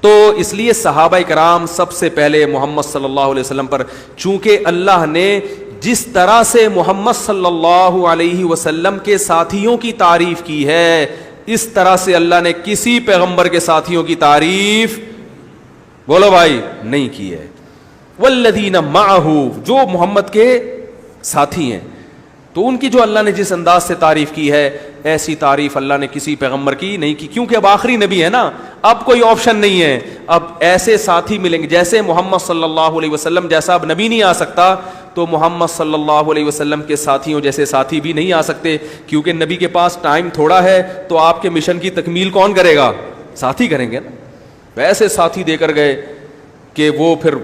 تو اس لیے صحابہ کرام سب سے پہلے محمد صلی اللہ علیہ وسلم پر، چونکہ اللہ نے جس طرح سے محمد صلی اللہ علیہ وسلم کے ساتھیوں کی تعریف کی ہے، اس طرح سے اللہ نے کسی پیغمبر کے ساتھیوں کی تعریف بولو بھائی نہیں کی ہے. والذین معہ، جو محمد کے ساتھی ہیں، تو ان کی جو اللہ نے جس انداز سے تعریف کی ہے، ایسی تعریف اللہ نے کسی پیغمبر کی نہیں کی، کیونکہ اب آخری نبی ہے نا، اب کوئی آپشن نہیں ہے. اب ایسے ساتھی ملیں گے جیسے محمد صلی اللہ علیہ وسلم جیسا اب نبی نہیں آ سکتا، تو محمد صلی اللہ علیہ وسلم کے ساتھیوں جیسے ساتھی بھی نہیں آ سکتے، کیونکہ نبی کے پاس ٹائم تھوڑا ہے، تو آپ کے مشن کی تکمیل کون کرے گا؟ ساتھی کریں گے نا. ویسے ساتھی دے کر گئے کہ وہ پھر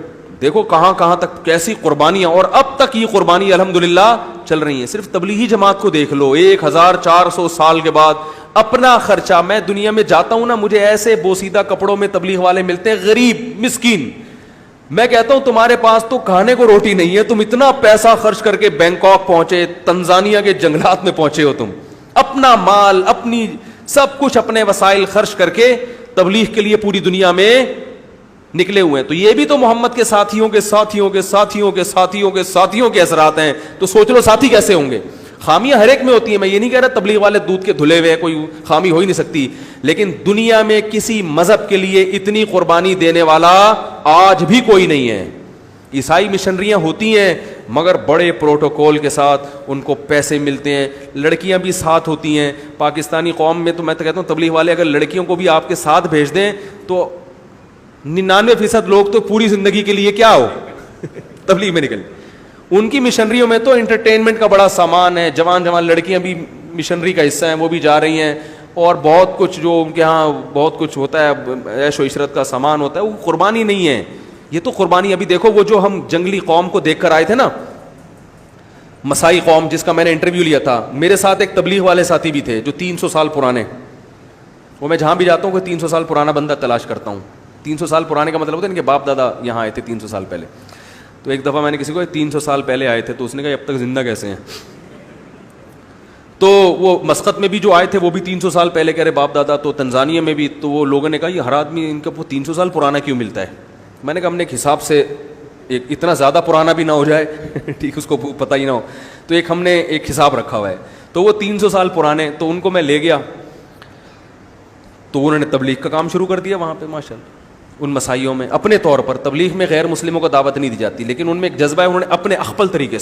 دیکھو کہاں کہاں تک کیسی قربانیاں، اور اب تک یہ قربانی الحمدللہ چل رہی ہیں. صرف تبلیغی جماعت کو دیکھ لو، 1400 سال کے بعد اپنا خرچہ، میں دنیا میں جاتا ہوں نا، مجھے ایسے بوسیدہ کپڑوں میں تبلیغ والے ملتے ہیں، غریب مسکین. میں کہتا ہوں تمہارے پاس تو کھانے کو روٹی نہیں ہے، تم اتنا پیسہ خرچ کر کے بینکاک پہنچے، تنزانیہ کے جنگلات میں پہنچے ہو، تم اپنا مال، اپنی سب کچھ، اپنے وسائل خرچ کر کے تبلیغ کے لیے پوری دنیا میں نکلے ہوئے ہیں. تو یہ بھی تو محمد کے ساتھیوں کے ساتھیوں کے ساتھیوں کے ساتھیوں کے ساتھیوں کے اثرات ہیں. تو سوچ لو ساتھی کیسے ہوں گے. خامیاں ہر ایک میں ہوتی ہیں، میں یہ نہیں کہہ رہا تبلیغ والے دودھ کے دھلے ہوئے، کوئی خامی ہو ہی نہیں سکتی، لیکن دنیا میں کسی مذہب کے لیے اتنی قربانی دینے والا آج بھی کوئی نہیں ہے. عیسائی مشنریاں ہوتی ہیں مگر بڑے پروٹوکول کے ساتھ، ان کو پیسے ملتے ہیں، لڑکیاں بھی ساتھ ہوتی ہیں. پاکستانی قوم میں تو میں تو کہتا ہوں تبلیغ والے اگر لڑکیوں کو بھی آپ کے ساتھ بھیج دیں تو 99% لوگ تو پوری زندگی کے لیے کیا ہو تبلیغ میں نکل. ان کی مشنریوں میں تو انٹرٹینمنٹ کا بڑا سامان ہے، جوان جوان لڑکیاں بھی مشنری کا حصہ ہیں، وہ بھی جا رہی ہیں، اور بہت کچھ جو ان کے ہاں بہت کچھ ہوتا ہے، عیش و عشرت کا سامان ہوتا ہے. وہ قربانی نہیں ہے، یہ تو قربانی. ابھی دیکھو وہ جو ہم جنگلی قوم کو دیکھ کر آئے تھے نا، مسائی قوم جس کا میں نے انٹرویو لیا تھا، میرے ساتھ ایک تبلیغ والے ساتھی بھی تھے جو 300 سال پرانے، وہ میں جہاں بھی جاتا ہوں کوئی 300 سال پرانا بندہ تلاش کرتا ہوں. 300 سال پرانے کا مطلب ہوتا ہے ان کے باپ دادا یہاں آئے تھے 300 سال پہلے. تو ایک دفعہ میں نے کسی کو 300 سال پہلے آئے تھے، تو اس نے کہا اب تک زندہ کیسے ہیں. تو وہ مسقط میں بھی جو آئے تھے وہ بھی 300 سال پہلے کہہ رہے باپ دادا. تو تنزانیہ میں بھی، تو وہ لوگوں نے کہا یہ ہر آدمی ان کا 300 سال پرانا کیوں ملتا ہے. میں نے کہا ہم نے ایک حساب سے، ایک اتنا زیادہ پرانا بھی نہ ہو جائے ٹھیک، اس کو پتہ ہی نہ ہو، تو ایک ہم نے ایک حساب رکھا ہوا ہے. تو وہ 300 سال پرانے، تو ان کو میں لے گیا، تو انہوں نے تبلیغ کا کام شروع کر دیا وہاں پہ ماشاء اللہ. ان مسائیوں میں اپنے طور پر، تبلیغ میں غیر مسلموں کو دعوت نہیں دی جاتی، لیکن ان میں ایک جذبہ ہے، انہوں نے اپنے اخپل طریقے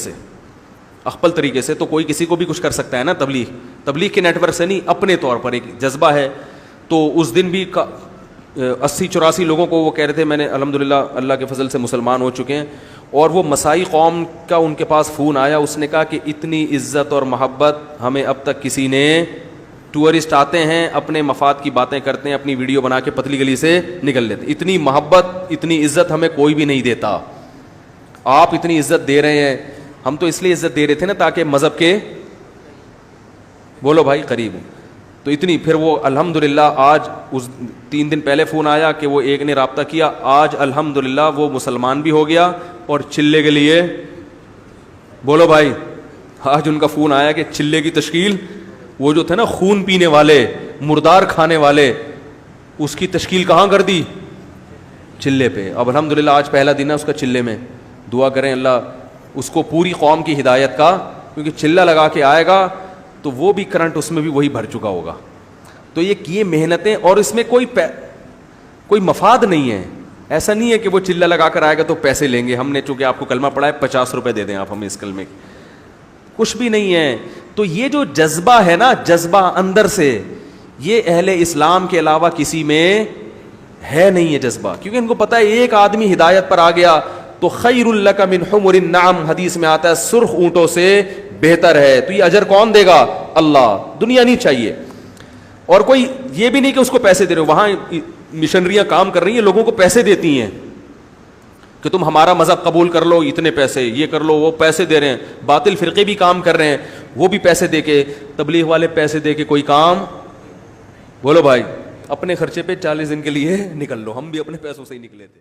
سے تو کوئی کسی کو بھی کچھ کر سکتا ہے نا، تبلیغ کے نیٹ ورک سے نہیں، اپنے طور پر ایک جذبہ ہے. تو اس دن بھی 80-84 لوگوں کو وہ کہہ رہے تھے میں نے الحمدللہ اللہ کے فضل سے مسلمان ہو چکے ہیں. اور وہ مسائی قوم کا ان کے پاس فون آیا، اس نے کہا کہ اتنی عزت اور محبت ہمیں اب تک کسی نے، ٹورسٹ آتے ہیں اپنے مفاد کی باتیں کرتے ہیں، اپنی ویڈیو بنا کے پتلی گلی سے نکل لیتے، اتنی محبت اتنی عزت ہمیں کوئی بھی نہیں دیتا. آپ اتنی عزت دے رہے ہیں، ہم تو اس لیے عزت دے رہے تھے نا تاکہ مذہب کے بولو بھائی قریب ہوں. تو اتنی، پھر وہ الحمدللہ آج اس 3 دن پہلے فون آیا کہ وہ ایک نے رابطہ کیا، آج الحمدللہ وہ مسلمان بھی ہو گیا، اور چلے کے لیے بولو بھائی، آج ان کا فون آیا کہ چلے کی تشکیل، وہ جو تھے نا خون پینے والے، مردار کھانے والے، اس کی تشکیل کہاں کر دی؟ چلے پہ. اب الحمدللہ آج پہلا دن ہے اس کا چلے میں. دعا کریں اللہ اس کو پوری قوم کی ہدایت کا، کیونکہ چلہ لگا کے آئے گا تو وہ بھی کرنٹ اس میں بھی وہی بھر چکا ہوگا. تو یہ محنتیں، اور اس میں کوئی مفاد نہیں ہے. ایسا نہیں ہے کہ وہ چلہ لگا کر آئے گا تو پیسے لیں گے، ہم نے چونکہ آپ کو کلمہ پڑھا ہے 50 روپے دے دیں آپ ہمیں اس کلمے کے، کچھ بھی نہیں ہے. تو یہ جو جذبہ ہے نا، جذبہ اندر سے، یہ اہل اسلام کے علاوہ کسی میں ہے نہیں ہے جذبہ. کیونکہ ان کو پتہ ہے ایک آدمی ہدایت پر آ گیا تو خیر لک من حمر النعم، حدیث میں آتا ہے سرخ اونٹوں سے بہتر ہے. تو یہ اجر کون دے گا؟ اللہ. دنیا نہیں چاہیے. اور کوئی یہ بھی نہیں کہ اس کو پیسے دے رہے ہو، وہاں مشنریاں کام کر رہی ہیں، لوگوں کو پیسے دیتی ہیں کہ تم ہمارا مذہب قبول کر لو، اتنے پیسے، یہ کر لو، وہ پیسے دے رہے ہیں. باطل فرقے بھی کام کر رہے ہیں، وہ بھی پیسے دے کے، تبلیغ والے پیسے دے کے کوئی کام بولو بھائی. اپنے خرچے پہ 40 دن کے لیے نکل لو. ہم بھی اپنے پیسوں سے ہی نکلے تھے.